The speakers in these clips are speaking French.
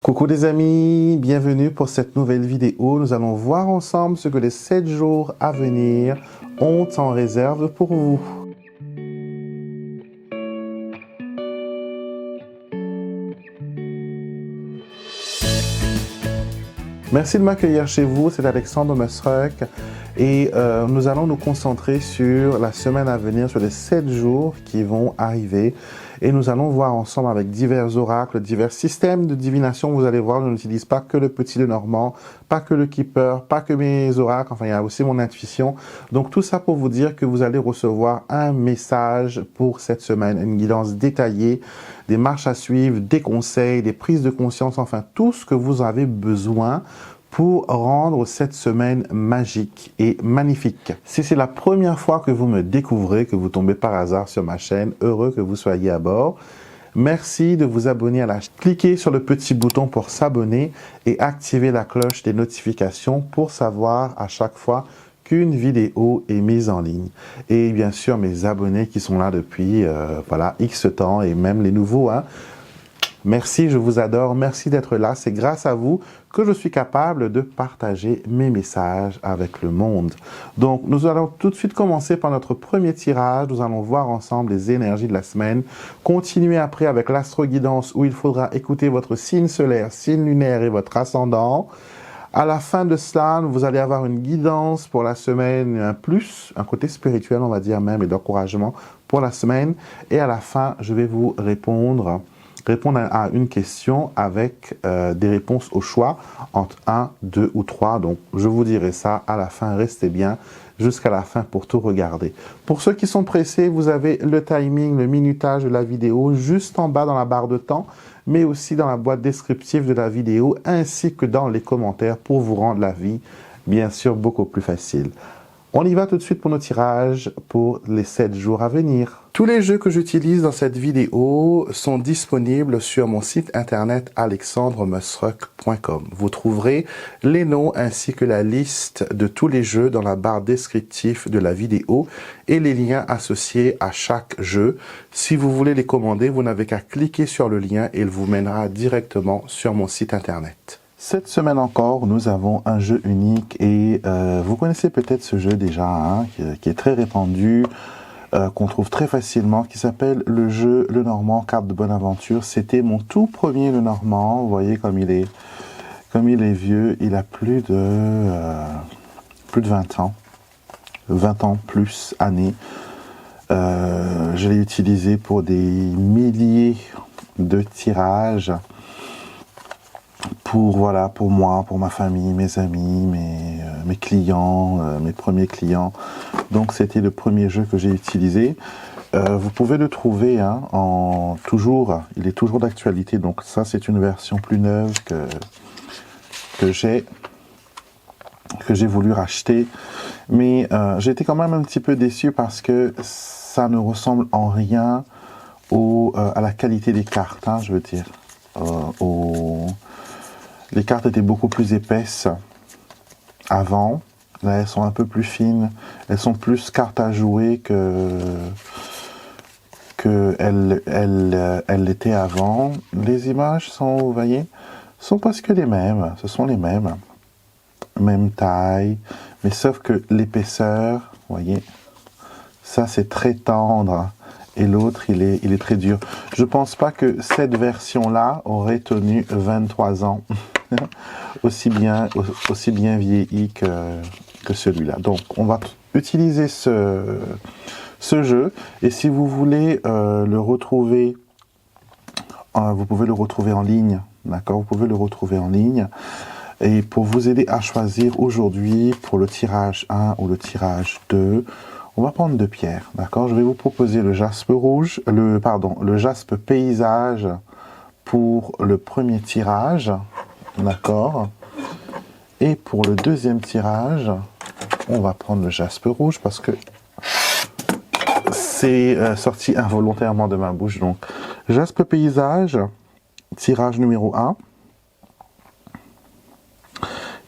Coucou les amis, bienvenue pour cette nouvelle vidéo. Nous allons voir ensemble ce que les 7 jours à venir ont en réserve pour vous. Merci de m'accueillir chez vous, c'est Alexandre Mesruck et nous allons nous concentrer sur la semaine à venir, sur les 7 jours qui vont arriver et nous allons voir ensemble avec divers oracles, divers systèmes de divination. Vous allez voir, je n'utilise pas que le petit Lenormand, pas que le Keeper, pas que mes oracles, enfin il y a aussi mon intuition. Donc tout ça pour vous dire que vous allez recevoir un message pour cette semaine, une guidance détaillée, des marches à suivre, des conseils, des prises de conscience, enfin tout ce que vous avez besoin pour rendre cette semaine magique et magnifique. Si c'est la première fois que vous me découvrez, que vous tombez par hasard sur ma chaîne, heureux que vous soyez à bord. Merci de vous abonner à la chaîne. Cliquez sur le petit bouton pour s'abonner et activez la cloche des notifications pour savoir à chaque fois qu'une vidéo est mise en ligne. Et bien sûr, mes abonnés qui sont là depuis voilà, X temps et même les nouveaux, hein. Merci, je vous adore, merci d'être là. C'est grâce à vous que je suis capable de partager mes messages avec le monde. Donc, nous allons tout de suite commencer par notre premier tirage. Nous allons voir ensemble les énergies de la semaine. Continuez après avec l'astro-guidance où il faudra écouter votre signe solaire, signe lunaire et votre ascendant. À la fin de cela, vous allez avoir une guidance pour la semaine, un plus, un côté spirituel, on va dire même, et d'encouragement pour la semaine. Et à la fin, je vais vous répondre à une question avec des réponses au choix entre 1, 2 ou 3. Donc, je vous dirai ça à la fin. Restez bien jusqu'à la fin pour tout regarder. Pour ceux qui sont pressés, vous avez le timing, le minutage de la vidéo juste en bas dans la barre de temps, mais aussi dans la boîte descriptive de la vidéo, ainsi que dans les commentaires pour vous rendre la vie, bien sûr, beaucoup plus facile. On y va tout de suite pour nos tirages pour les 7 jours à venir. Tous les jeux que j'utilise dans cette vidéo sont disponibles sur mon site internet alexandremesruck.com. Vous trouverez les noms ainsi que la liste de tous les jeux dans la barre descriptive de la vidéo et les liens associés à chaque jeu. Si vous voulez les commander, vous n'avez qu'à cliquer sur le lien et il vous mènera directement sur mon site internet. Cette semaine encore, nous avons un jeu unique et vous connaissez peut-être ce jeu déjà, hein, qui est très répandu, qu'on trouve très facilement, qui s'appelle le jeu Lenormand, carte de bonne aventure. C'était mon tout premier Lenormand. Vous voyez comme il est vieux. Il a plus de 20 ans, 20 ans plus années. Je l'ai utilisé pour des milliers de tirages. Pour moi, pour ma famille, mes amis, mes clients, mes premiers clients. Donc c'était le premier jeu que j'ai utilisé. Vous pouvez le trouver hein, il est toujours d'actualité. Donc ça c'est une version plus neuve que j'ai voulu racheter. Mais j'ai été quand même un petit peu déçu parce que ça ne ressemble en rien à la qualité des cartes, hein, je veux dire. Les cartes étaient beaucoup plus épaisses avant. Là, elles sont un peu plus fines. Elles sont plus cartes à jouer elles l'étaient avant. Les images sont, vous voyez, sont presque les mêmes. Ce sont les mêmes. Même taille. Mais sauf que l'épaisseur, vous voyez, ça c'est très tendre. Et l'autre, il est très dur. Je pense pas que cette version-là aurait tenu 23 ans. aussi bien vieilli que celui-là. Donc, on va utiliser ce jeu. Et si vous voulez le retrouver, vous pouvez le retrouver en ligne. D'accord? Vous pouvez le retrouver en ligne. Et pour vous aider à choisir aujourd'hui, pour le tirage 1 ou le tirage 2, on va prendre 2 pierres, d'accord? Je vais vous proposer le jaspe rouge, le jaspe paysage pour le premier tirage, d'accord? Et pour le deuxième tirage, on va prendre le jaspe rouge parce que c'est sorti involontairement de ma bouche. Donc, jaspe paysage, tirage numéro 1.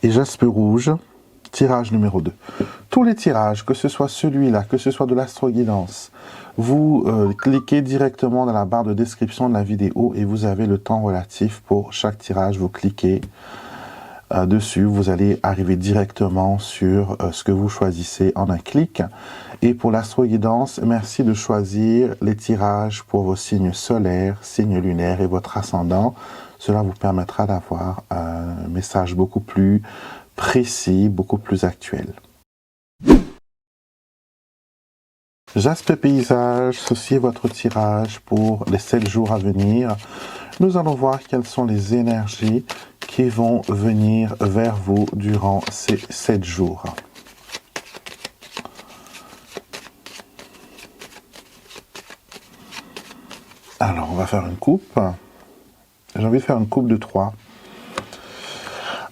Et jaspe rouge, tirage numéro 2. tous les tirages, que ce soit celui-là, que ce soit de l'astro-guidance, vous cliquez directement dans la barre de description de la vidéo et vous avez le temps relatif pour chaque tirage. Vous cliquez dessus, vous allez arriver directement sur ce que vous choisissez en un clic. Et pour l'astro-guidance, merci de choisir les tirages pour vos signes solaires, signes lunaires et votre ascendant. Cela vous permettra d'avoir un message beaucoup plus précis, beaucoup plus actuel. J'aspect paysage, ceci est votre tirage pour les 7 jours à venir. Nous allons voir quelles sont les énergies qui vont venir vers vous durant ces 7 jours. Alors, on va faire une coupe. J'ai envie de faire une coupe de 3.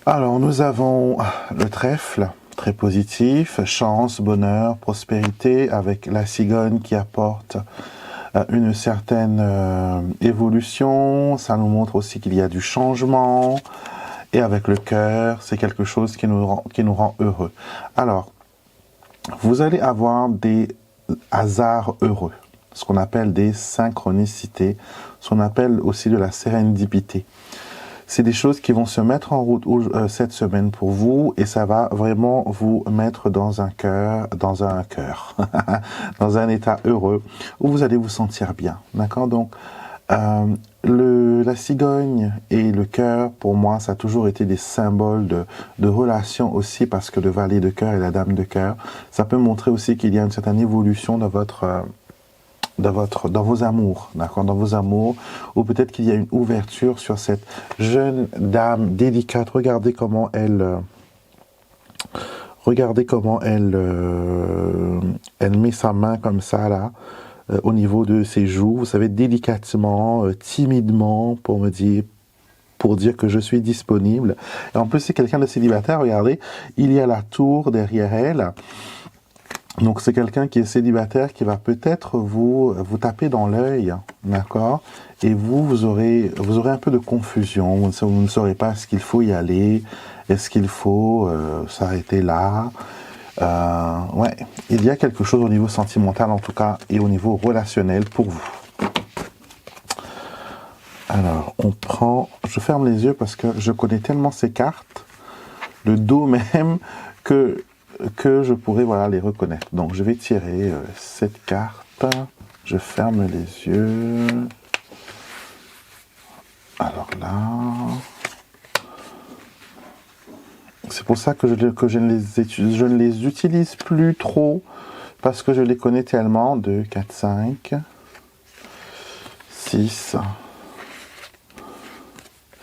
Alors, nous avons le trèfle, très positif, chance, bonheur, prospérité, avec la cigogne qui apporte une certaine évolution. Ça nous montre aussi qu'il y a du changement. Et avec le cœur, c'est quelque chose qui nous rend heureux. Alors, vous allez avoir des hasards heureux, ce qu'on appelle des synchronicités, ce qu'on appelle aussi de la sérendipité. C'est des choses qui vont se mettre en route cette semaine pour vous et ça va vraiment vous mettre dans un cœur, dans un état heureux où vous allez vous sentir bien. D'accord? Donc, la cigogne et le cœur, pour moi, ça a toujours été des symboles de relation aussi parce que le valet de cœur et la dame de cœur, ça peut montrer aussi qu'il y a une certaine évolution dans vos amours, d'accord, dans vos amours, ou peut-être qu'il y a une ouverture sur cette jeune dame délicate. Regardez comment elle met sa main comme ça là, au niveau de ses joues. Vous savez, délicatement, timidement, pour dire que je suis disponible. Et en plus, c'est quelqu'un de célibataire. Regardez, il y a la tour derrière elle. Donc c'est quelqu'un qui est célibataire qui va peut-être vous taper dans l'œil, d'accord? Et vous aurez un peu de confusion, vous ne saurez pas est-ce qu'il faut y aller, est-ce qu'il faut s'arrêter là. Ouais, il y a quelque chose au niveau sentimental en tout cas et au niveau relationnel pour vous. Alors on prend, je ferme les yeux parce que je connais tellement ces cartes, le dos même, que je pourrais les reconnaître. Donc je vais tirer cette carte, je ferme les yeux. Alors là, c'est pour ça que je ne les utilise plus trop, parce que je les connais tellement. 2, 4, 5, 6,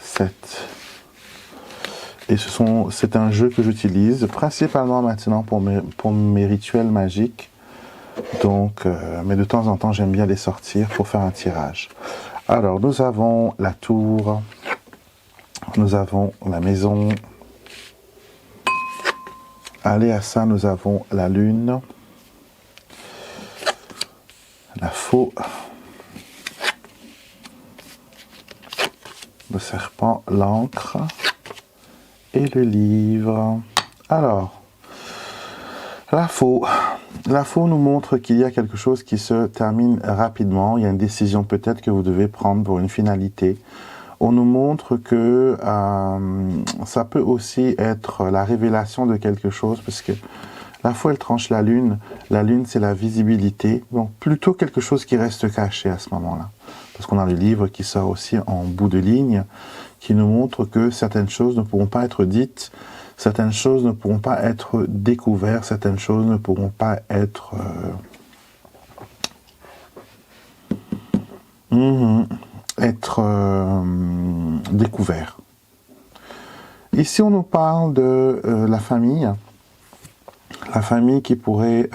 7. Et c'est un jeu que j'utilise principalement maintenant pour mes rituels magiques. Donc, mais de temps en temps, j'aime bien les sortir pour faire un tirage. Alors, nous avons la tour, nous avons la maison. Allez à ça, nous avons la lune, la faux, le serpent, l'encre et le livre. Alors, la faux nous montre qu'il y a quelque chose qui se termine rapidement. Il y a une décision peut-être que vous devez prendre pour une finalité. On nous montre que ça peut aussi être la révélation de quelque chose, parce que la faux, elle tranche la lune. La lune, c'est la visibilité. Donc, plutôt quelque chose qui reste caché à ce moment-là. Parce qu'on a le livre qui sort aussi en bout de ligne, qui nous montre que certaines choses ne pourront pas être dites, certaines choses ne pourront pas être découvertes, certaines choses ne pourront pas être découvertes. Ici, on nous parle de la famille qui pourrait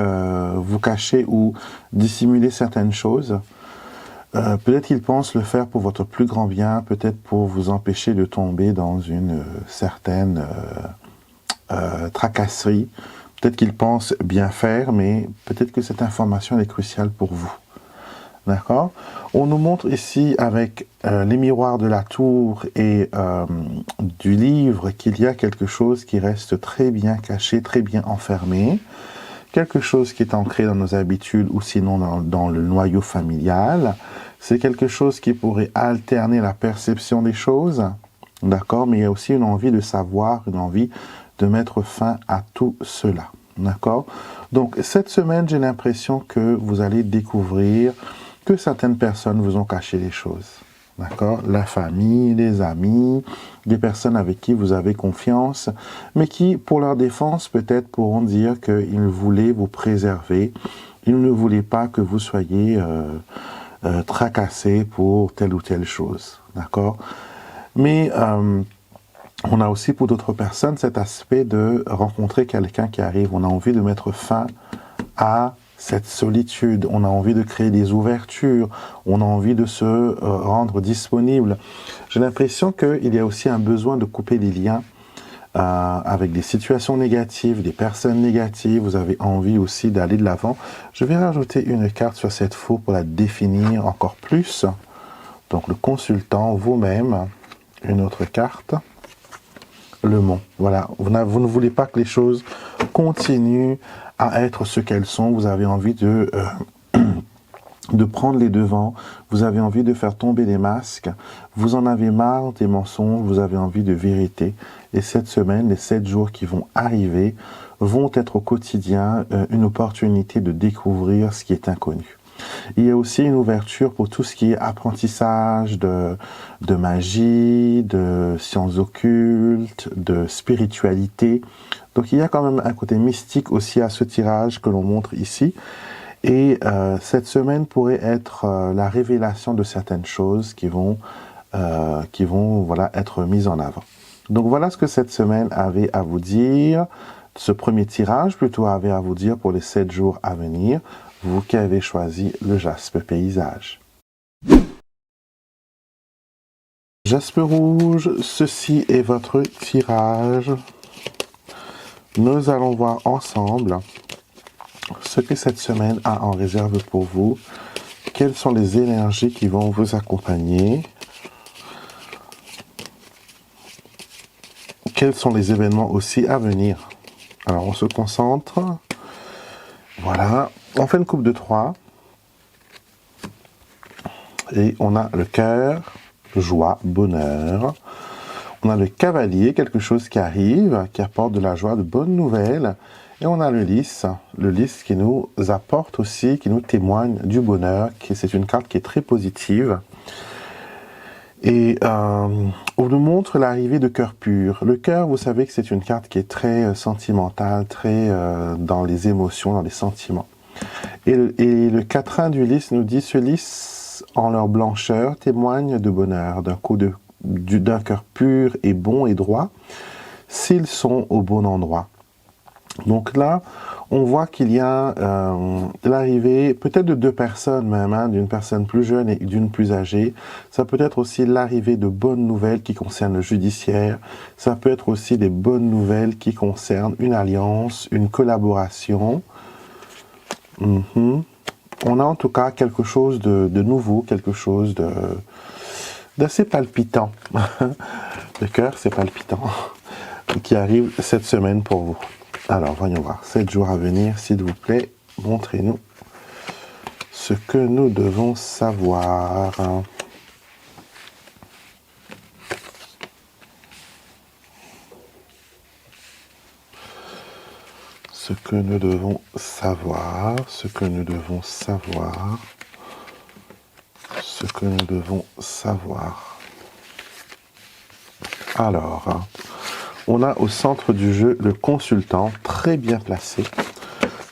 vous cacher ou dissimuler certaines choses. Peut-être qu'ils pensent le faire pour votre plus grand bien, peut-être pour vous empêcher de tomber dans une certaine tracasserie. Peut-être qu'ils pensent bien faire, mais peut-être que cette information est cruciale pour vous. D'accord? On nous montre ici avec les miroirs de la tour et du livre qu'il y a quelque chose qui reste très bien caché, très bien enfermé. Quelque chose qui est ancré dans nos habitudes ou sinon dans le noyau familial. C'est quelque chose qui pourrait alterner la perception des choses. D'accord? Mais il y a aussi une envie de savoir, une envie de mettre fin à tout cela. D'accord? Donc, cette semaine, j'ai l'impression que vous allez découvrir que certaines personnes vous ont caché les choses. D'accord? La famille, les amis, des personnes avec qui vous avez confiance, mais qui, pour leur défense, peut-être pourront dire qu'ils voulaient vous préserver. Ils ne voulaient pas que vous soyez tracassé pour telle ou telle chose. D'accord? Mais on a aussi pour d'autres personnes cet aspect de rencontrer quelqu'un qui arrive. On a envie de mettre fin à cette solitude, on a envie de créer des ouvertures, on a envie de se rendre disponible. J'ai l'impression qu'il y a aussi un besoin de couper les liens avec des situations négatives, des personnes négatives. Vous avez envie aussi d'aller de l'avant. Je vais rajouter une carte sur cette faux pour la définir encore plus. Donc le consultant, vous-même, une autre carte. Le mont. Voilà, vous ne voulez pas que les choses continuent à être ce qu'elles sont. Vous avez envie de prendre les devants. Vous avez envie de faire tomber les masques. Vous en avez marre des mensonges. Vous avez envie de vérité. Et cette semaine, les 7 jours qui vont arriver, vont être au quotidien une opportunité de découvrir ce qui est inconnu. Il y a aussi une ouverture pour tout ce qui est apprentissage de magie, de sciences occultes, de spiritualité. Donc il y a quand même un côté mystique aussi à ce tirage que l'on montre ici. Et cette semaine pourrait être la révélation de certaines choses qui vont voilà, être mises en avant. Donc voilà ce que cette semaine avait à vous dire. Ce premier tirage plutôt avait à vous dire pour les 7 jours à venir. Vous qui avez choisi le jaspe paysage. Jaspe rouge, ceci est votre tirage. Nous allons voir ensemble ce que cette semaine a en réserve pour vous. Quelles sont les énergies qui vont vous accompagner? Quels sont les événements aussi à venir? Alors on se concentre. Voilà. On fait une coupe de 3. Et on a le cœur, joie, bonheur. On a le cavalier, quelque chose qui arrive, qui apporte de la joie, de bonnes nouvelles. Et on a le lys qui nous apporte aussi, qui nous témoigne du bonheur. C'est une carte qui est très positive. Et on nous montre l'arrivée de cœur pur. Le cœur, vous savez que c'est une carte qui est très sentimentale, très dans les émotions, dans les sentiments. Et le quatrain du lys nous dit, ce lys, en leur blancheur, témoigne de bonheur, d'un cœur pur et bon et droit, s'ils sont au bon endroit. Donc là, on voit qu'il y a l'arrivée peut-être de 2 personnes même, hein, d'une personne plus jeune et d'une plus âgée. Ça peut être aussi l'arrivée de bonnes nouvelles qui concernent le judiciaire. Ça peut être aussi des bonnes nouvelles qui concernent une alliance, une collaboration. On a en tout cas quelque chose de nouveau, quelque chose d'assez palpitant. Le cœur, c'est palpitant. Qui arrive cette semaine pour vous. Alors, voyons voir. 7 jours à venir, s'il vous plaît. Montrez-nous ce que nous devons savoir. Ce que nous devons savoir, ce que nous devons savoir, ce que nous devons savoir. Alors, on a au centre du jeu le consultant, très bien placé.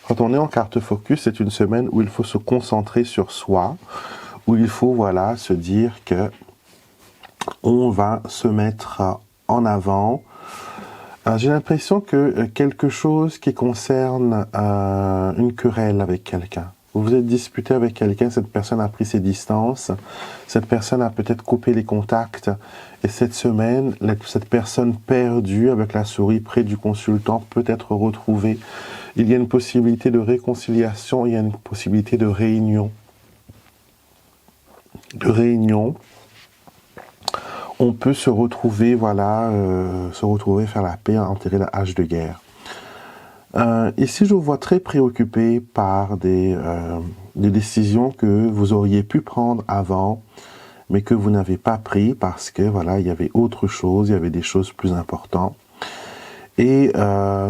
Quand on est en carte focus, c'est une semaine où il faut se concentrer sur soi, où il faut voilà, se dire que on va se mettre en avant. J'ai l'impression que quelque chose qui concerne une querelle avec quelqu'un. Vous vous êtes disputé avec quelqu'un, cette personne a pris ses distances, cette personne a peut-être coupé les contacts, et cette semaine, cette personne perdue avec la souris près du consultant peut être retrouvée. Il y a une possibilité de réconciliation, il y a une possibilité de réunion. de réunion, on peut se retrouver, voilà, faire la paix, enterrer la hache de guerre. Ici, je vous vois très préoccupé par des décisions que vous auriez pu prendre avant, mais que vous n'avez pas pris parce que, voilà, il y avait autre chose, il y avait des choses plus importantes. Et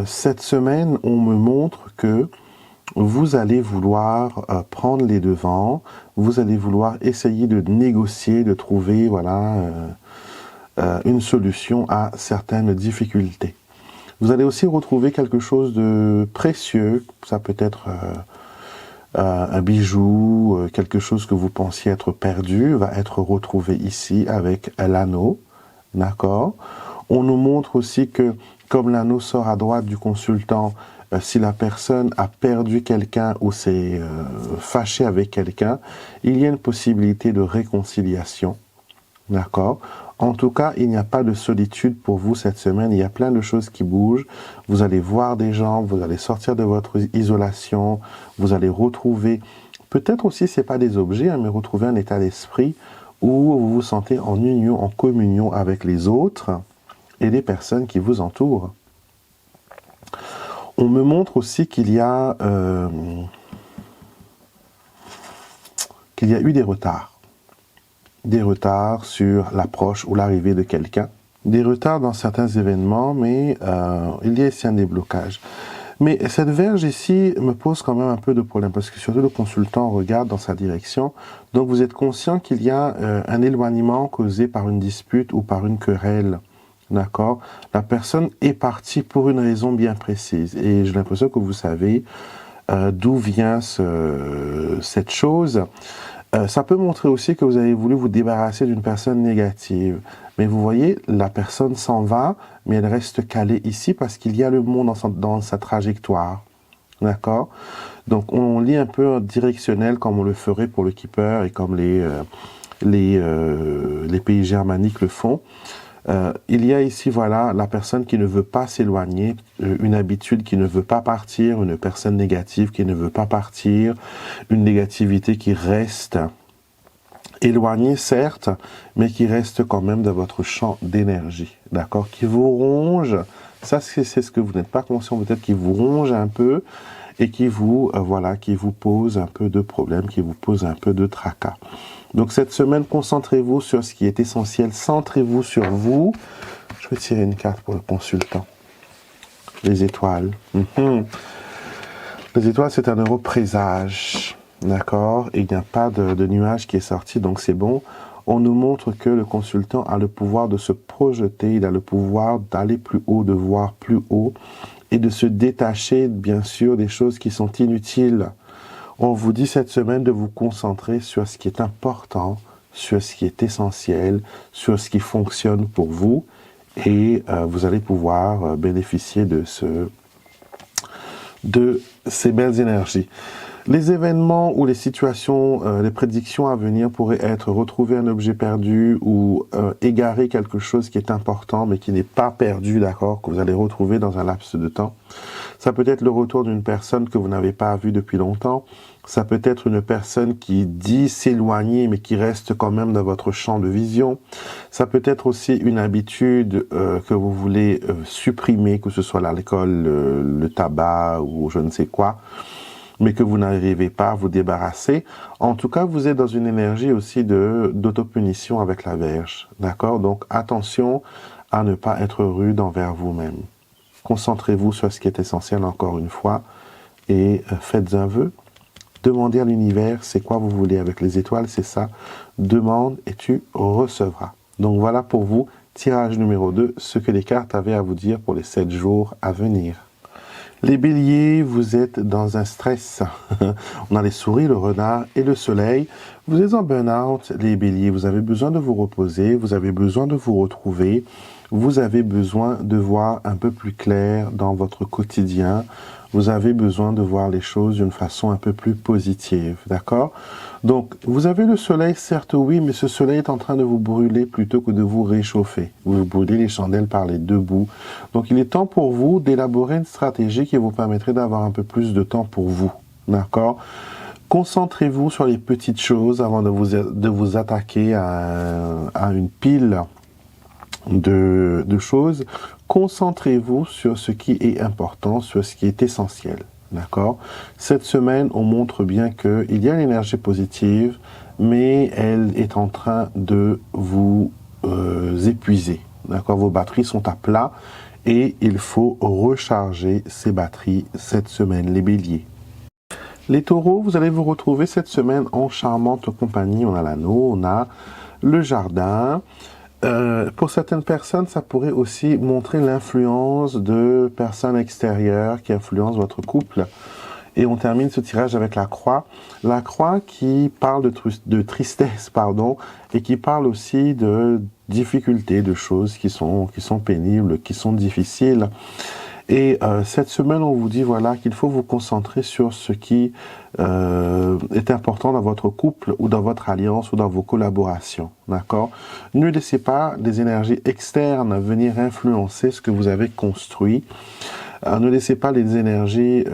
cette semaine, on me montre que vous allez vouloir prendre les devants, vous allez vouloir essayer de négocier, de trouver, voilà, une solution à certaines difficultés. Vous allez aussi retrouver quelque chose de précieux, ça peut être un bijou, quelque chose que vous pensiez être perdu, va être retrouvé ici avec l'anneau, d'accord? On nous montre aussi que, comme l'anneau sort à droite du consultant, si la personne a perdu quelqu'un ou s'est fâchée avec quelqu'un, il y a une possibilité de réconciliation, d'accord? En tout cas, il n'y a pas de solitude pour vous cette semaine. Il y a plein de choses qui bougent. Vous allez voir des gens, vous allez sortir de votre isolation, vous allez retrouver, peut-être aussi, ce n'est pas des objets, hein, mais retrouver un état d'esprit où vous vous sentez en union, en communion avec les autres et les personnes qui vous entourent. On me montre aussi qu'il y a eu des retards. Des retards sur l'approche ou l'arrivée de quelqu'un, des retards dans certains événements, mais il y a ici un déblocage. Mais cette Vierge ici me pose quand même un peu de problème, parce que surtout le consultant regarde dans sa direction, donc vous êtes conscient qu'il y a un éloignement causé par une dispute ou par une querelle, d'accord? La personne est partie pour une raison bien précise, et j'ai l'impression que vous savez d'où vient cette chose. Ça peut montrer aussi que vous avez voulu vous débarrasser d'une personne négative. Mais vous voyez, la personne s'en va, mais elle reste calée ici parce qu'il y a le monde dans sa trajectoire. D'accord? Donc on lit un peu directionnel comme on le ferait pour le keeper et comme les pays germaniques le font. Il y a ici, voilà, la personne qui ne veut pas s'éloigner, une habitude qui ne veut pas partir, une personne négative qui ne veut pas partir, une négativité qui reste éloignée, certes, mais qui reste quand même dans votre champ d'énergie, d'accord? Qui vous ronge, ça c'est ce que vous n'êtes pas conscient, peut-être qui vous ronge un peu et qui vous, voilà, qui vous pose un peu de problèmes, qui vous pose un peu de tracas. Donc cette semaine, concentrez-vous sur ce qui est essentiel, centrez-vous sur vous. Je vais tirer une carte pour le consultant. Les étoiles. Les étoiles, c'est un europrésage, d'accord? Et il n'y a pas de nuage qui est sorti, donc c'est bon. On nous montre que le consultant a le pouvoir de se projeter, il a le pouvoir d'aller plus haut, de voir plus haut et de se détacher, bien sûr, des choses qui sont inutiles. On vous dit cette semaine de vous concentrer sur ce qui est important, sur ce qui est essentiel, sur ce qui fonctionne pour vous et vous allez pouvoir bénéficier de ces belles énergies. Les événements ou les situations, les prédictions à venir pourraient être retrouver un objet perdu ou égarer quelque chose qui est important mais qui n'est pas perdu, d'accord, que vous allez retrouver dans un laps de temps. Ça peut être le retour d'une personne que vous n'avez pas vue depuis longtemps. Ça peut être une personne qui dit s'éloigner mais qui reste quand même dans votre champ de vision. Ça peut être aussi une habitude que vous voulez supprimer, que ce soit l'alcool, le tabac ou je ne sais quoi, mais que vous n'arrivez pas à vous débarrasser. En tout cas, vous êtes dans une énergie aussi d'autopunition avec la Vierge. D'accord? Donc attention à ne pas être rude envers vous-même. Concentrez-vous sur ce qui est essentiel encore une fois et faites un vœu. Demandez à l'univers, c'est quoi vous voulez avec les étoiles, c'est ça. Demande et tu recevras. Donc voilà pour vous, tirage numéro 2, ce que les cartes avaient à vous dire pour les 7 jours à venir. Les béliers, vous êtes dans un stress. On a les souris, le renard et le soleil. Vous êtes en burn-out, les béliers. Vous avez besoin de vous reposer, vous avez besoin de vous retrouver. Vous avez besoin de voir un peu plus clair dans votre quotidien. Vous avez besoin de voir les choses d'une façon un peu plus positive, d'accord? Donc, vous avez le soleil, certes oui, mais ce soleil est en train de vous brûler plutôt que de vous réchauffer. Vous brûlez les chandelles par les deux bouts. Donc, il est temps pour vous d'élaborer une stratégie qui vous permettrait d'avoir un peu plus de temps pour vous, d'accord? Concentrez-vous sur les petites choses avant de vous attaquer à une pile de choses. Concentrez-vous sur ce qui est important, sur ce qui est essentiel. D'accord? Cette semaine, on montre bien qu'il y a l'énergie positive, mais elle est en train de vous épuiser. D'accord? Vos batteries sont à plat et il faut recharger ces batteries cette semaine, les béliers. Les taureaux, vous allez vous retrouver cette semaine en charmante compagnie. On a l'anneau, on a le jardin. Pour certaines personnes, ça pourrait aussi montrer l'influence de personnes extérieures qui influencent votre couple. Et on termine ce tirage avec la croix. La croix qui parle de tristesse, pardon, et qui parle aussi de difficultés, de choses qui sont pénibles, qui sont difficiles. Et cette semaine, on vous dit voilà qu'il faut vous concentrer sur ce qui est important dans votre couple ou dans votre alliance ou dans vos collaborations. D'accord? Ne laissez pas des énergies externes venir influencer ce que vous avez construit. Ne laissez pas les énergies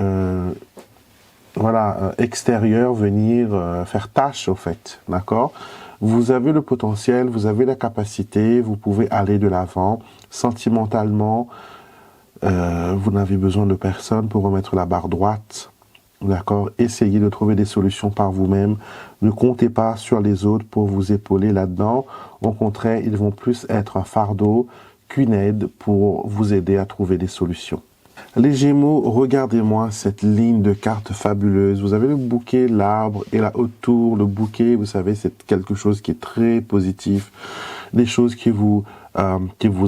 extérieures venir faire tâche au fait. D'accord? Vous avez le potentiel, vous avez la capacité, vous pouvez aller de l'avant sentimentalement. Vous n'avez besoin de personne pour remettre la barre droite. D'accord? Essayez de trouver des solutions par vous-même. Ne comptez pas sur les autres pour vous épauler là-dedans. Au contraire, ils vont plus être un fardeau qu'une aide pour vous aider à trouver des solutions. Les Gémeaux, regardez-moi cette ligne de cartes fabuleuse. Vous avez le bouquet, l'arbre et la haute tour. Le bouquet, vous savez, c'est quelque chose qui est très positif. Des choses qui vous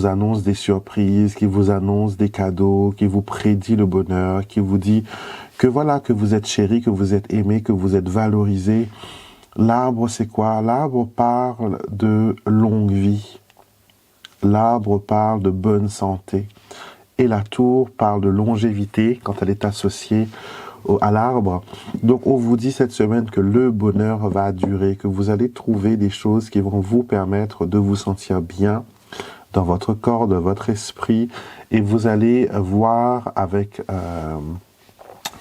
annoncent des surprises, qui vous annoncent des cadeaux, qui vous prédit le bonheur, qui vous dit que voilà, que vous êtes chéri, que vous êtes aimé, que vous êtes valorisé. L'arbre, c'est quoi? L'arbre parle de longue vie. L'arbre parle de bonne santé. Et la tour parle de longévité quand elle est associée à l'arbre. Donc on vous dit cette semaine que le bonheur va durer, que vous allez trouver des choses qui vont vous permettre de vous sentir bien dans votre corps, dans votre esprit, et vous allez voir avec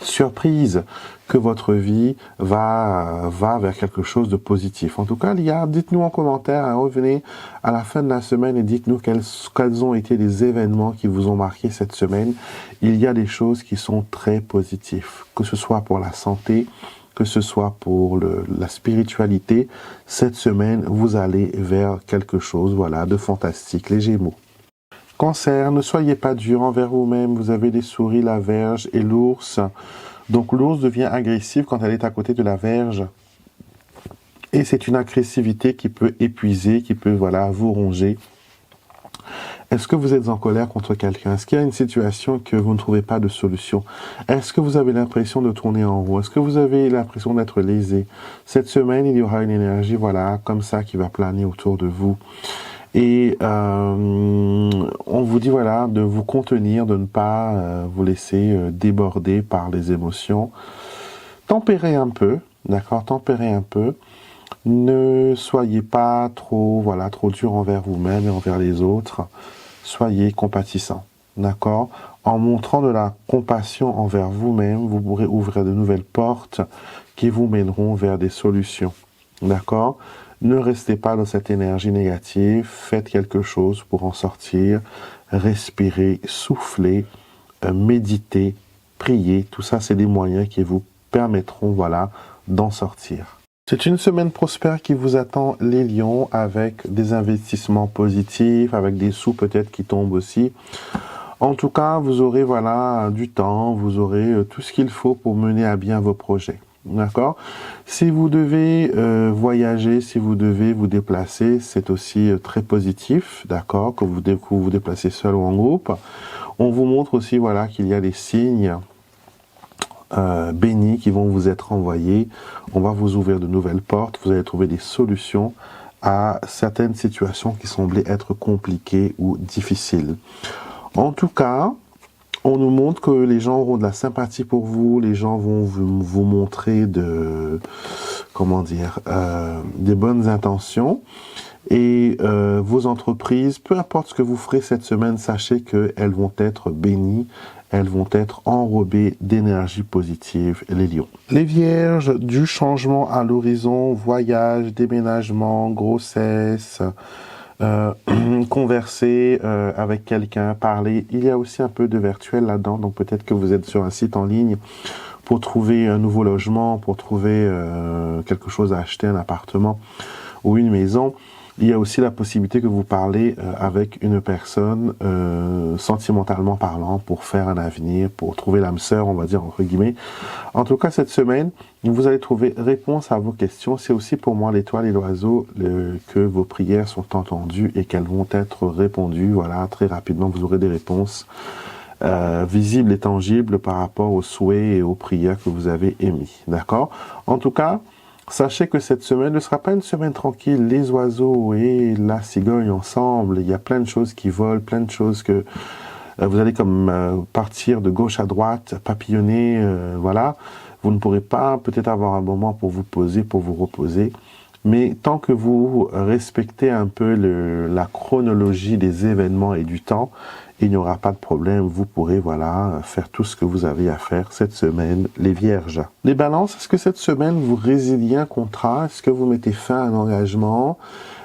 surprise que votre vie va vers quelque chose de positif. En tout cas, dites-nous en commentaire, revenez à la fin de la semaine et dites-nous quels ont été les événements qui vous ont marqué cette semaine. Il y a des choses qui sont très positives, que ce soit pour la santé, que ce soit pour la spiritualité. Cette semaine, vous allez vers quelque chose, de fantastique. Les Gémeaux. Cancer, ne soyez pas dur envers vous-même. Vous avez les souris, la Vierge et l'ours. Donc l'ours devient agressif quand elle est à côté de la Vierge. Et c'est une agressivité qui peut épuiser, qui peut vous ronger. Est-ce que vous êtes en colère contre quelqu'un? Est-ce qu'il y a une situation que vous ne trouvez pas de solution? Est-ce que vous avez l'impression de tourner en rond? Est-ce que vous avez l'impression d'être lésé? Cette semaine, il y aura une énergie comme ça qui va planer autour de vous. Et on vous dit de vous contenir, de ne pas vous laisser déborder par les émotions. Tempérez un peu, d'accord? Tempérez un peu. Ne soyez pas trop dur envers vous-même et envers les autres. Soyez compatissant, d'accord? En montrant de la compassion envers vous-même, vous pourrez ouvrir de nouvelles portes qui vous mèneront vers des solutions, d'accord? Ne restez pas dans cette énergie négative, faites quelque chose pour en sortir, respirez, soufflez, méditez, priez. Tout ça, c'est des moyens qui vous permettront d'en sortir. C'est une semaine prospère qui vous attend, les lions, avec des investissements positifs, avec des sous peut-être qui tombent aussi. En tout cas, vous aurez du temps, vous aurez tout ce qu'il faut pour mener à bien vos projets. D'accord? Si vous devez voyager, si vous devez vous déplacer, c'est aussi très positif, d'accord? Que vous vous déplacez seul ou en groupe. On vous montre aussi qu'il y a des signes bénis qui vont vous être envoyés. On va vous ouvrir de nouvelles portes. Vous allez trouver des solutions à certaines situations qui semblaient être compliquées ou difficiles. En tout cas, on nous montre que les gens auront de la sympathie pour vous, les gens vont vous montrer des bonnes intentions. Et vos entreprises, peu importe ce que vous ferez cette semaine, sachez qu'elles vont être bénies, elles vont être enrobées d'énergie positive, les lions. Les vierges, du changement à l'horizon, voyage, déménagement, grossesse, converser avec quelqu'un, parler. Il y a aussi un peu de virtuel là-dedans, donc peut-être que vous êtes sur un site en ligne pour trouver un nouveau logement, pour trouver quelque chose à acheter, un appartement ou une maison. Il y a aussi la possibilité que vous parlez avec une personne sentimentalement parlant pour faire un avenir, pour trouver l'âme sœur, on va dire entre guillemets. En tout cas, cette semaine, vous allez trouver réponse à vos questions. C'est aussi pour moi l'étoile et l'oiseau que vos prières sont entendues et qu'elles vont être répondues. Voilà, très rapidement, vous aurez des réponses visibles et tangibles par rapport aux souhaits et aux prières que vous avez émis. D'accord? En tout cas, sachez que cette semaine ne sera pas une semaine tranquille. Les oiseaux et la cigogne ensemble, il y a plein de choses qui volent, plein de choses que vous allez comme partir de gauche à droite, papillonner, voilà. Vous ne pourrez pas peut-être avoir un moment pour vous poser, pour vous reposer. Mais tant que vous respectez un peu la chronologie des événements et du temps, il n'y aura pas de problème. Vous pourrez, voilà, faire tout ce que vous avez à faire cette semaine, les vierges. Les balances, est-ce que cette semaine, vous résiliez un contrat? Est-ce que vous mettez fin à un engagement?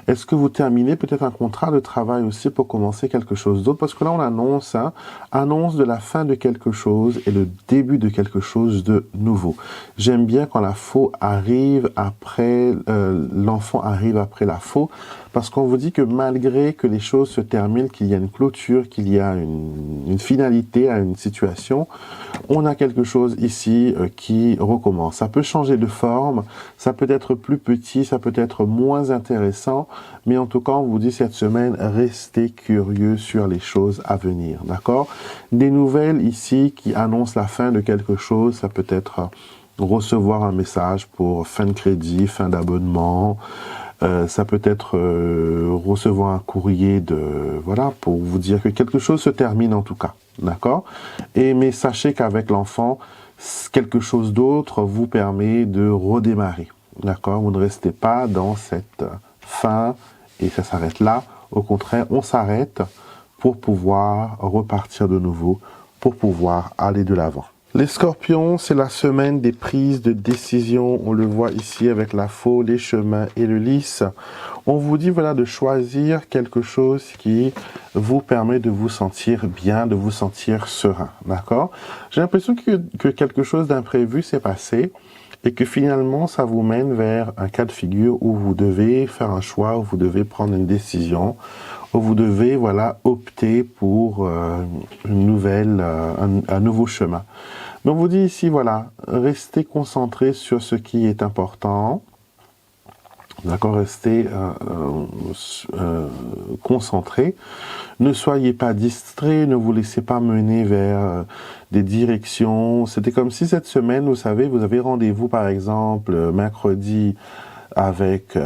Est-ce que vous terminez peut-être un contrat de travail aussi pour commencer quelque chose d'autre? Parce que là, on annonce, annonce de la fin de quelque chose et le début de quelque chose de nouveau. J'aime bien quand la faux arrive après, l'enfant arrive après la faux, parce qu'on vous dit que malgré que les choses se terminent, qu'il y a une clôture, qu'il y a une finalité à une situation, on a quelque chose ici qui recommence. Ça peut changer de forme, ça peut être plus petit, ça peut être moins intéressant, mais en tout cas, on vous dit cette semaine, restez curieux sur les choses à venir, d'accord? Des nouvelles ici qui annoncent la fin de quelque chose, ça peut être recevoir un message pour fin de crédit, fin d'abonnement, ça peut être recevoir un courrier voilà, pour vous dire que quelque chose se termine en tout cas, d'accord? Mais sachez qu'avec l'enfant, quelque chose d'autre vous permet de redémarrer, d'accord? Vous ne restez pas dans cette fin et ça s'arrête là. Au contraire, on s'arrête pour pouvoir repartir de nouveau, pour pouvoir aller de l'avant. Les scorpions, c'est la semaine des prises de décision. On le voit ici avec la faux, les chemins et le lys. On vous dit voilà de choisir quelque chose qui vous permet de vous sentir bien, de vous sentir serein. D'accord? J'ai l'impression que quelque chose d'imprévu s'est passé et que finalement ça vous mène vers un cas de figure où vous devez faire un choix, où vous devez prendre une décision, où vous devez voilà opter pour une nouvelle, un nouveau chemin. Mais on vous dit ici voilà, restez concentré sur ce qui est important. D'accord, restez concentré. Ne soyez pas distrait, ne vous laissez pas mener vers des directions. C'était comme si cette semaine, vous savez, vous avez rendez-vous par exemple mercredi avec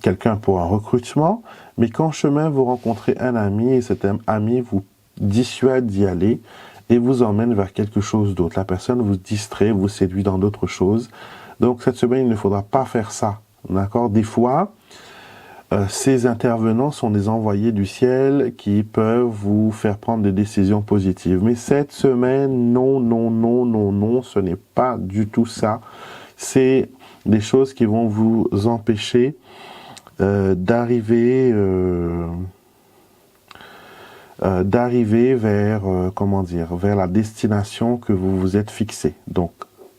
quelqu'un pour un recrutement, mais qu'en chemin vous rencontrez un ami et cet ami vous dissuade d'y aller et vous emmène vers quelque chose d'autre. La personne vous distrait, vous séduit dans d'autres choses. Donc cette semaine, il ne faudra pas faire ça. D'accord? Des fois, ces intervenants sont des envoyés du ciel qui peuvent vous faire prendre des décisions positives. Mais cette semaine, non, non, non, non, non, ce n'est pas du tout ça. C'est des choses qui vont vous empêcher d'arriver vers, comment dire, vers la destination que vous vous êtes fixée. Donc,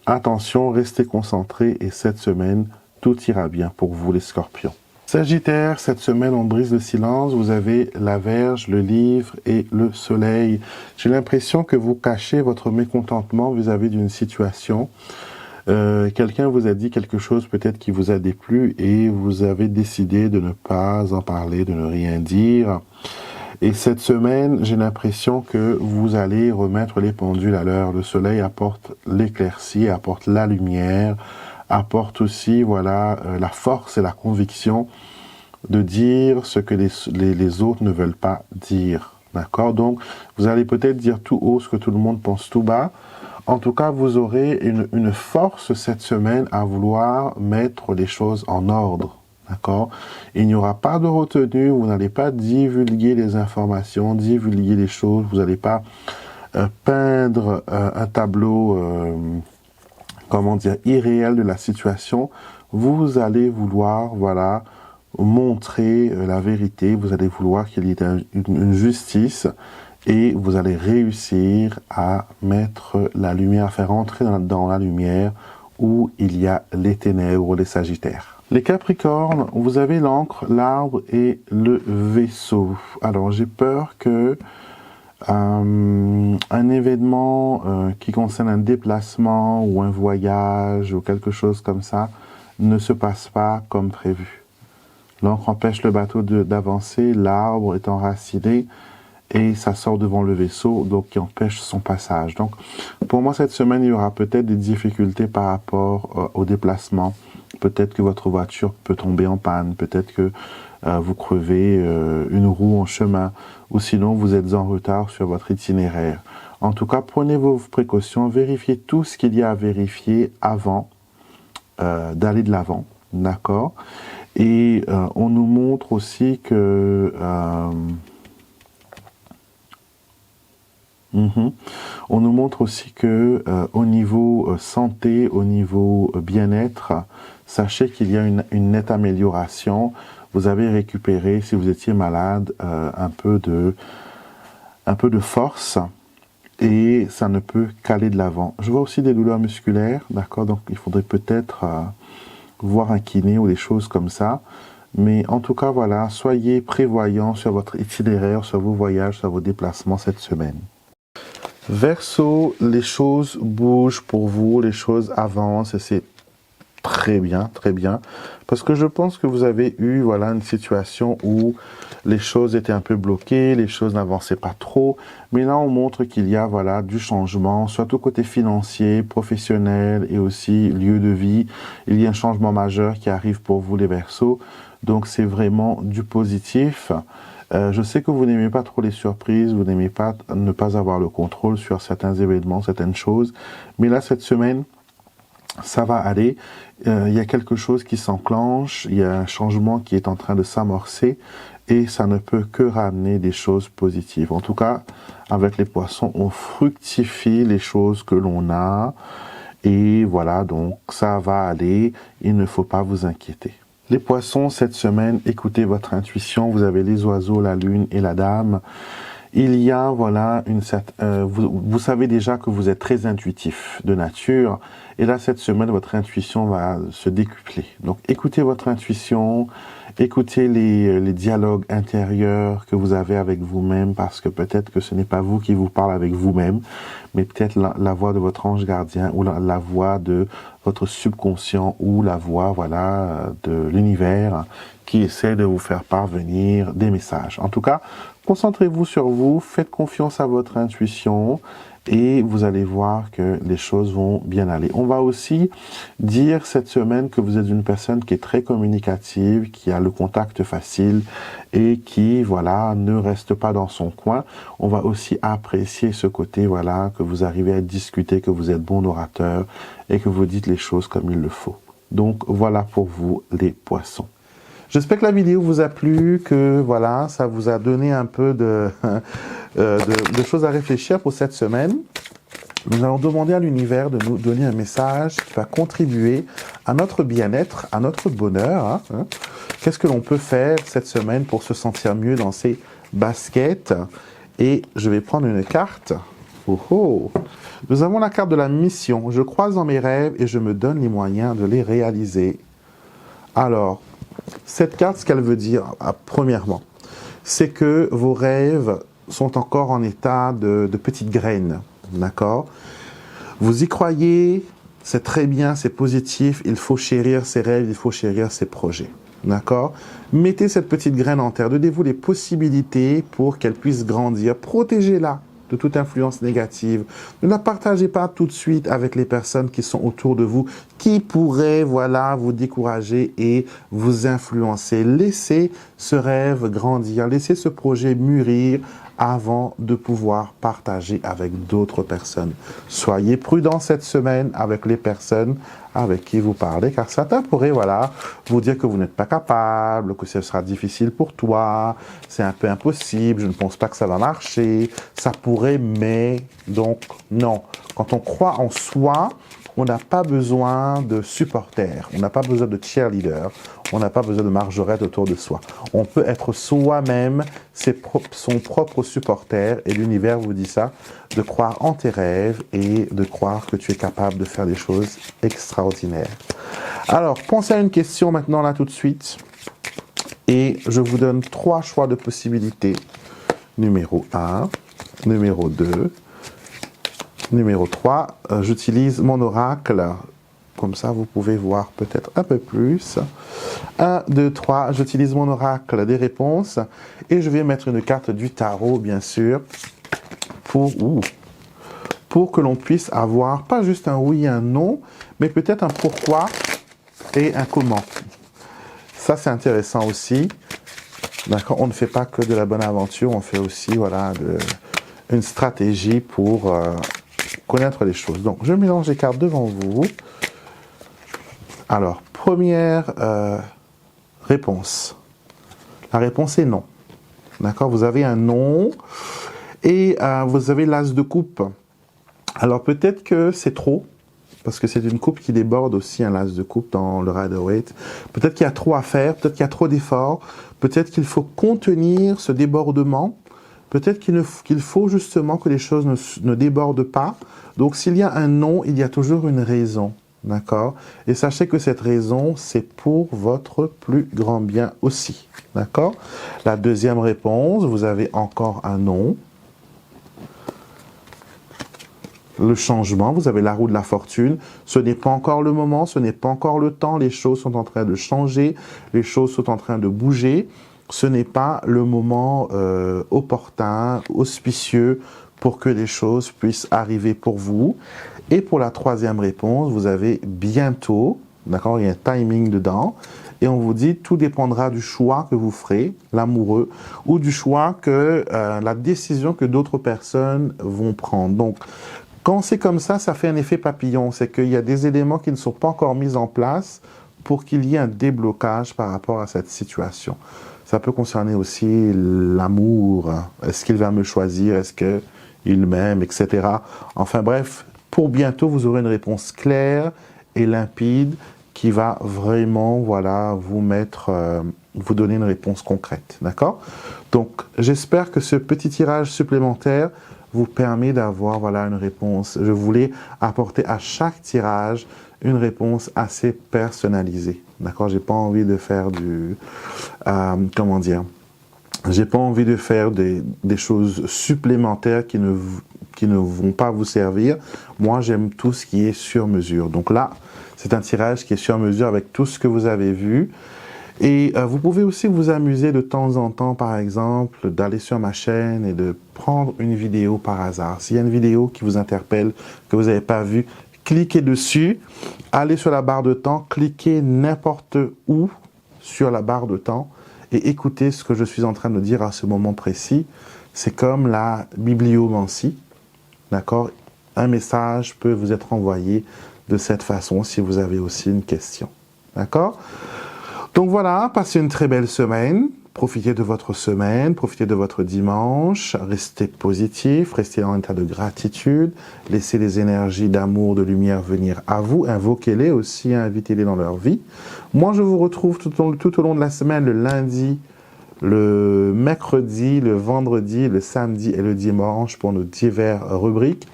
attention, restez concentrés et cette semaine, tout ira bien pour vous les scorpions. Sagittaire, cette semaine on brise le silence, vous avez la Vierge, le livre et le soleil. J'ai l'impression que vous cachez votre mécontentement vis-à-vis d'une situation. Quelqu'un vous a dit quelque chose peut-être qui vous a déplu et vous avez décidé de ne pas en parler, de ne rien dire. Et cette semaine, j'ai l'impression que vous allez remettre les pendules à l'heure. Le soleil apporte l'éclaircie, apporte la lumière, apporte aussi voilà la force et la conviction de dire ce que les autres ne veulent pas dire. D'accord? Donc, vous allez peut-être dire tout haut ce que tout le monde pense tout bas. En tout cas, vous aurez une force cette semaine à vouloir mettre les choses en ordre. D'accord? Il n'y aura pas de retenue, vous n'allez pas divulguer les informations, divulguer les choses, vous n'allez pas peindre un tableau, comment dire, irréel de la situation. Vous allez vouloir, voilà, montrer la vérité. Vous allez vouloir qu'il y ait une justice et vous allez réussir à mettre la lumière, à faire entrer dans la lumière où il y a les ténèbres, les sagittaires. Les Capricornes, vous avez l'encre, l'arbre et le vaisseau. Alors j'ai peur que un événement qui concerne un déplacement ou un voyage ou quelque chose comme ça ne se passe pas comme prévu. L'encre empêche le bateau d'avancer, l'arbre est enraciné et ça sort devant le vaisseau, donc qui empêche son passage. Donc pour moi cette semaine, il y aura peut-être des difficultés par rapport au déplacement. Peut-être que votre voiture peut tomber en panne, peut-être que vous crevez une roue en chemin, ou sinon vous êtes en retard sur votre itinéraire. En tout cas, prenez vos précautions, vérifiez tout ce qu'il y a à vérifier avant d'aller de l'avant, d'accord? Et on nous montre aussi que on nous montre aussi que au niveau santé, au niveau bien-être, sachez qu'il y a une nette amélioration. Vous avez récupéré, si vous étiez malade, un peu de force et ça ne peut qu'aller de l'avant. Je vois aussi des douleurs musculaires, d'accord? Donc il faudrait peut-être voir un kiné ou des choses comme ça. Mais en tout cas, voilà, soyez prévoyants sur votre itinéraire, sur vos voyages, sur vos déplacements cette semaine. Verseau, les choses bougent pour vous, les choses avancent et c'est très bien, parce que je pense que vous avez eu, voilà, une situation où les choses étaient un peu bloquées, les choses n'avançaient pas trop, mais là on montre qu'il y a, voilà, du changement, surtout côté financier, professionnel et aussi lieu de vie. Il y a un changement majeur qui arrive pour vous les Verseaux, donc c'est vraiment du positif. Je sais que vous n'aimez pas trop les surprises, vous n'aimez pas ne pas avoir le contrôle sur certains événements, certaines choses, mais là cette semaine, ça va aller, il y a quelque chose qui s'enclenche, il y a un changement qui est en train de s'amorcer et ça ne peut que ramener des choses positives. En tout cas, avec les poissons, on fructifie les choses que l'on a et voilà, donc ça va aller, il ne faut pas vous inquiéter. Les poissons, cette semaine, écoutez votre intuition, vous avez les oiseaux, la lune et la dame. Il y a, voilà, vous savez déjà que vous êtes très intuitif de nature. Et là, cette semaine, votre intuition va se décupler. Donc, écoutez votre intuition, écoutez les dialogues intérieurs que vous avez avec vous-même, parce que peut-être que ce n'est pas vous qui vous parlez avec vous-même, mais peut-être la voix de votre ange gardien ou la voix de votre subconscient ou la voix, voilà, de l'univers qui essaie de vous faire parvenir des messages. En tout cas, concentrez-vous sur vous, faites confiance à votre intuition et vous allez voir que les choses vont bien aller. On va aussi dire cette semaine que vous êtes une personne qui est très communicative, qui a le contact facile et qui, voilà, ne reste pas dans son coin. On va aussi apprécier ce côté, voilà, que vous arrivez à discuter, que vous êtes bon orateur et que vous dites les choses comme il le faut. Donc voilà pour vous les poissons. J'espère que la vidéo vous a plu, que voilà, ça vous a donné un peu de choses à réfléchir pour cette semaine. Nous allons demander à l'univers de nous donner un message qui va contribuer à notre bien-être, à notre bonheur. Qu'est-ce que l'on peut faire cette semaine pour se sentir mieux dans ses baskets? Et je vais prendre une carte. Oh oh. Nous avons la carte de la mission. Je crois en mes rêves et je me donne les moyens de les réaliser. Alors, cette carte, ce qu'elle veut dire, premièrement, c'est que vos rêves sont encore en état de petites graines, d'accord? Vous y croyez, c'est très bien, c'est positif, il faut chérir ses rêves, il faut chérir ses projets, d'accord? Mettez cette petite graine en terre, donnez-vous les possibilités pour qu'elle puisse grandir, protégez-la de toute influence négative. Ne la partagez pas tout de suite avec les personnes qui sont autour de vous, qui pourraient, voilà, vous décourager et vous influencer. Laissez ce rêve grandir, laissez ce projet mûrir avant de pouvoir partager avec d'autres personnes. Soyez prudents cette semaine avec les personnes avec qui vous parlez, car certains pourraient, voilà, vous dire que vous n'êtes pas capable, que ce sera difficile pour toi, c'est un peu impossible, je ne pense pas que ça va marcher, ça pourrait, mais, donc, non. Quand on croit en soi, on n'a pas besoin de supporters, on n'a pas besoin de cheerleaders, on n'a pas besoin de margerette autour de soi. On peut être soi-même, son propre supporter, et l'univers vous dit ça, de croire en tes rêves et de croire que tu es capable de faire des choses extraordinaires. Alors, pensez à une question maintenant, là, tout de suite. Et je vous donne 3 choix de possibilités. Numéro 1, numéro 2, numéro 3. J'utilise mon oracle. Comme ça, vous pouvez voir peut-être un peu plus. 1, 2, 3. J'utilise mon oracle des réponses. Et je vais mettre une carte du tarot, bien sûr, pour que l'on puisse avoir pas juste un oui et un non, mais peut-être un pourquoi et un comment. Ça, c'est intéressant aussi. D'accord, on ne fait pas que de la bonne aventure, on fait aussi, voilà, une stratégie pour connaître les choses. Donc, je mélange les cartes devant vous. Alors, première réponse. La réponse est non. D'accord, vous avez un non et vous avez l'as de coupe. Alors, peut-être que c'est trop, parce que c'est une coupe qui déborde aussi, un l'as de coupe dans le Rider-Waite. Peut-être qu'il y a trop à faire, peut-être qu'il y a trop d'efforts, peut-être qu'il faut contenir ce débordement, peut-être qu'il faut justement que les choses ne débordent pas. Donc, s'il y a un non, il y a toujours une raison. D'accord? Et sachez que cette raison, c'est pour votre plus grand bien aussi. D'accord? La deuxième réponse, vous avez encore un non. Le changement, vous avez la roue de la fortune. Ce n'est pas encore le moment, ce n'est pas encore le temps. Les choses sont en train de changer, les choses sont en train de bouger. Ce n'est pas le moment opportun, auspicieux pour que les choses puissent arriver pour vous. Et pour la troisième réponse, vous avez bientôt, d'accord, il y a un timing dedans, et on vous dit tout dépendra du choix que vous ferez, l'amoureux, ou du choix que, la décision que d'autres personnes vont prendre. Donc, quand c'est comme ça, ça fait un effet papillon, c'est qu'il y a des éléments qui ne sont pas encore mis en place pour qu'il y ait un déblocage par rapport à cette situation. Ça peut concerner aussi l'amour, est-ce qu'il va me choisir, est-ce qu'il m'aime, etc. Enfin bref, pour bientôt, vous aurez une réponse claire et limpide qui va vraiment, voilà, vous donner une réponse concrète, d'accord? Donc, j'espère que ce petit tirage supplémentaire vous permet d'avoir, voilà, une réponse. Je voulais apporter à chaque tirage une réponse assez personnalisée, d'accord? J'ai pas envie de faire comment dire? J'ai pas envie de faire des choses supplémentaires qui ne vont pas vous servir. Moi, j'aime tout ce qui est sur mesure. Donc là, c'est un tirage qui est sur mesure avec tout ce que vous avez vu. Et vous pouvez aussi vous amuser de temps en temps, par exemple, d'aller sur ma chaîne et de prendre une vidéo par hasard. S'il y a une vidéo qui vous interpelle, que vous n'avez pas vue, cliquez dessus, allez sur la barre de temps, cliquez n'importe où sur la barre de temps et écoutez ce que je suis en train de dire à ce moment précis. C'est comme la bibliomancie, d'accord? Un message peut vous être envoyé de cette façon si vous avez aussi une question, d'accord? Donc voilà, passez une très belle semaine, profitez de votre semaine, profitez de votre dimanche, restez positif, restez en état de gratitude, laissez les énergies d'amour, de lumière venir à vous, invoquez-les aussi, invitez-les dans leur vie. Moi, je vous retrouve tout au long de la semaine, le lundi, le mercredi, le vendredi, le samedi et le dimanche pour nos diverses rubriques.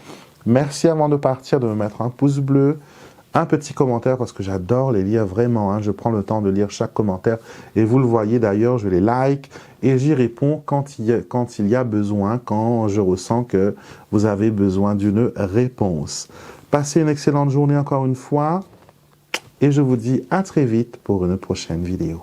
Merci avant de partir de me mettre un pouce bleu, un petit commentaire parce que j'adore les lire vraiment, hein. Je prends le temps de lire chaque commentaire et vous le voyez d'ailleurs, je les like et j'y réponds quand il y a besoin, quand je ressens que vous avez besoin d'une réponse. Passez une excellente journée encore une fois et je vous dis à très vite pour une prochaine vidéo.